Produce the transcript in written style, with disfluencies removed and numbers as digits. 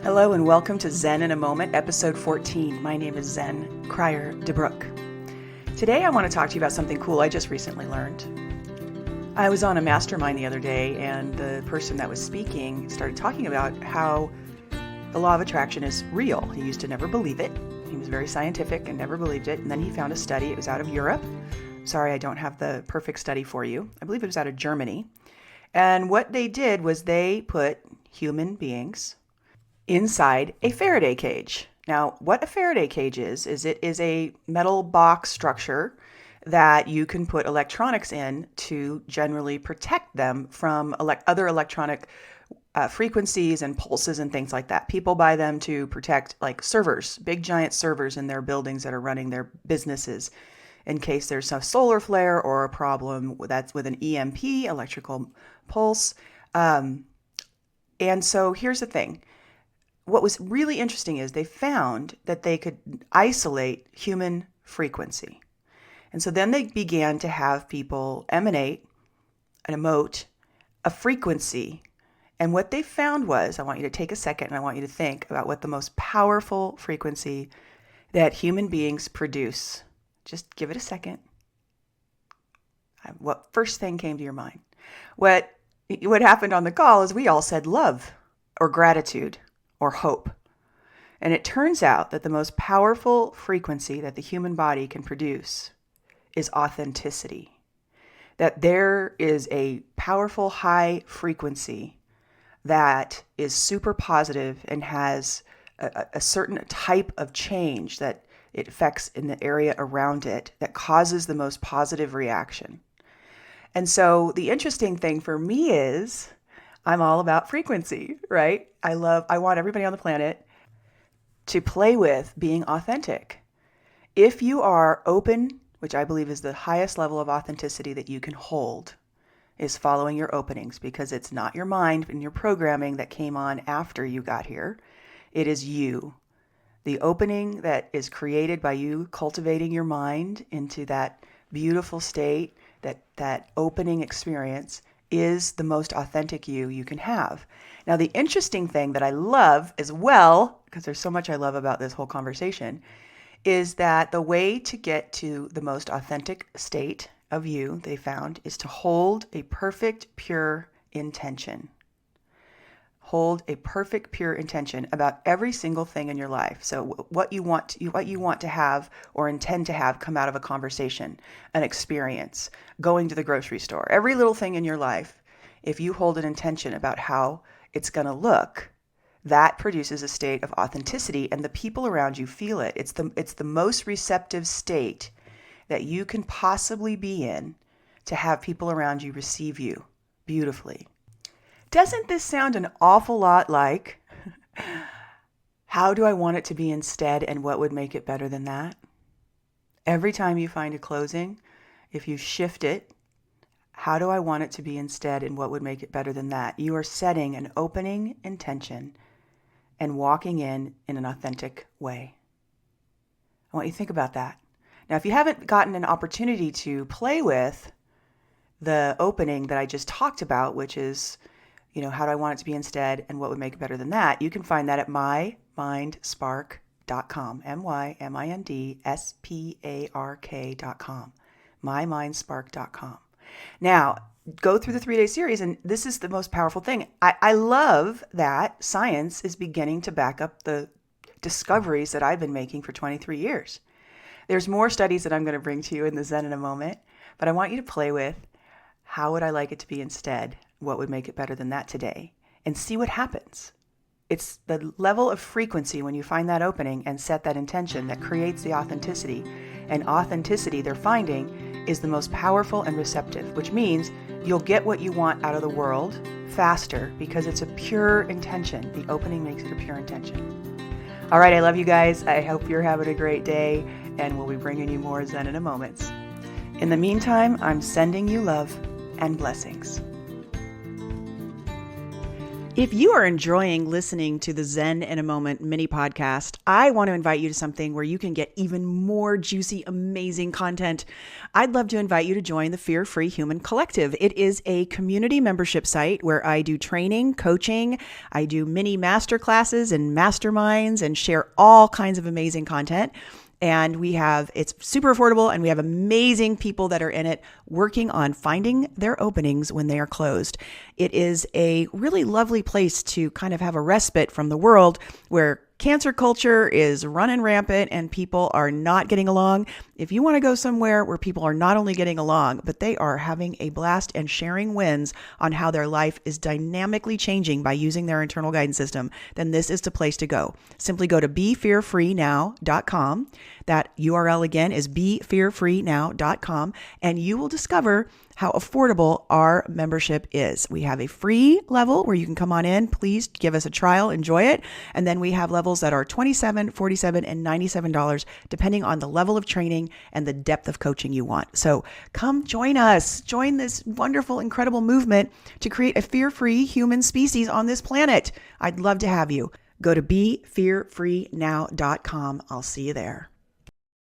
Hello and welcome to Zen in a Moment, episode 14. My name is Zen Cryer DeBrook. Today I want to talk to you about something cool I just recently learned. I was on a mastermind the other day and the person that was speaking started talking about how the law of attraction is real. He used to never believe it. He was very scientific and never believed it. And then he found a study. It was out of Europe. Sorry, I don't have the perfect study for you. I believe it was out of Germany. And what they did was they put human beings inside a Faraday cage. Now, what a Faraday cage is it is a metal box structure that you can put electronics in to generally protect them from other electronic frequencies and pulses and things like that. People buy them to protect like servers, big giant servers in their buildings that are running their businesses in case there's a solar flare or a problem that's with an EMP, electrical pulse. And so here's the thing. What was really interesting is they found that they could isolate human frequency. And so then they began to have people emanate and emote a frequency. And what they found was, I want you to take a second and I want you to think about what the most powerful frequency that human beings produce. Just give it a second. What first thing came to your mind? What happened on the call is we all said love or gratitude or hope. And it turns out that the most powerful frequency that the human body can produce is authenticity. That there is a powerful high frequency that is super positive and has a certain type of change that it affects in the area around it that causes the most positive reaction. And so the interesting thing for me is I'm all about frequency, right? I want everybody on the planet to play with being authentic. If you are open, which I believe is the highest level of authenticity that you can hold, is following your openings, because it's not your mind and your programming that came on after you got here. It is you. The opening that is created by you cultivating your mind into that beautiful state, that opening experience is the most authentic you can have. Now, the interesting thing that I love as well, because there's so much I love about this whole conversation, is that the way to get to the most authentic state of you, they found, is to hold a perfect, pure intention. Hold a perfect, pure intention about every single thing in your life. So what you want to have or intend to have come out of a conversation, an experience, going to the grocery store, every little thing in your life, if you hold an intention about how it's going to look, that produces a state of authenticity and the people around you feel it. It's the most receptive state that you can possibly be in to have people around you receive you beautifully. Doesn't this sound an awful lot like, how do I want it to be instead and what would make it better than that? Every time you find a closing, if you shift it, how do I want it to be instead and what would make it better than that? You are setting an opening intention and walking in an authentic way. I want you to think about that. Now, if you haven't gotten an opportunity to play with the opening that I just talked about, which is, how do I want it to be instead and what would make it better than that? You can find that at mymindspark.com, mymindspark.com, mymindspark.com. Now, go through the 3-day series, and this is the most powerful thing. I love that science is beginning to back up the discoveries that I've been making for 23 years. There's more studies that I'm going to bring to you in the Zen in a moment, but I want you to play with how would I like it to be instead? What would make it better than that today? And see what happens. It's the level of frequency when you find that opening and set that intention that creates the authenticity. And authenticity, they're finding, is the most powerful and receptive, which means you'll get what you want out of the world faster because it's a pure intention. The opening makes it a pure intention. All right, I love you guys. I hope you're having a great day, and we'll be bringing you more Zen in a moment. In the meantime, I'm sending you love and blessings. If you are enjoying listening to the Zen in a Moment mini podcast, I want to invite you to something where you can get even more juicy, amazing content. I'd love to invite you to join the Fear Free Human Collective. It is a community membership site where I do training, coaching, I do mini master classes and masterminds and share all kinds of amazing content. And it's super affordable, and we have amazing people that are in it working on finding their openings when they are closed. It is a really lovely place to kind of have a respite from the world where cancer culture is running rampant and people are not getting along. If you want to go somewhere where people are not only getting along, but they are having a blast and sharing wins on how their life is dynamically changing by using their internal guidance system, then this is the place to go. Simply go to BeFearFreeNow.com. That URL again is BeFearFreeNow.com, and you will discover how affordable our membership is. We have a free level where you can come on in. Please give us a trial, enjoy it. And then we have levels that are $27, $47, and $97, depending on the level of training and the depth of coaching you want. So come join us. Join this wonderful, incredible movement to create a fear-free human species on this planet. I'd love to have you. Go to BeFearFreeNow.com. I'll see you there.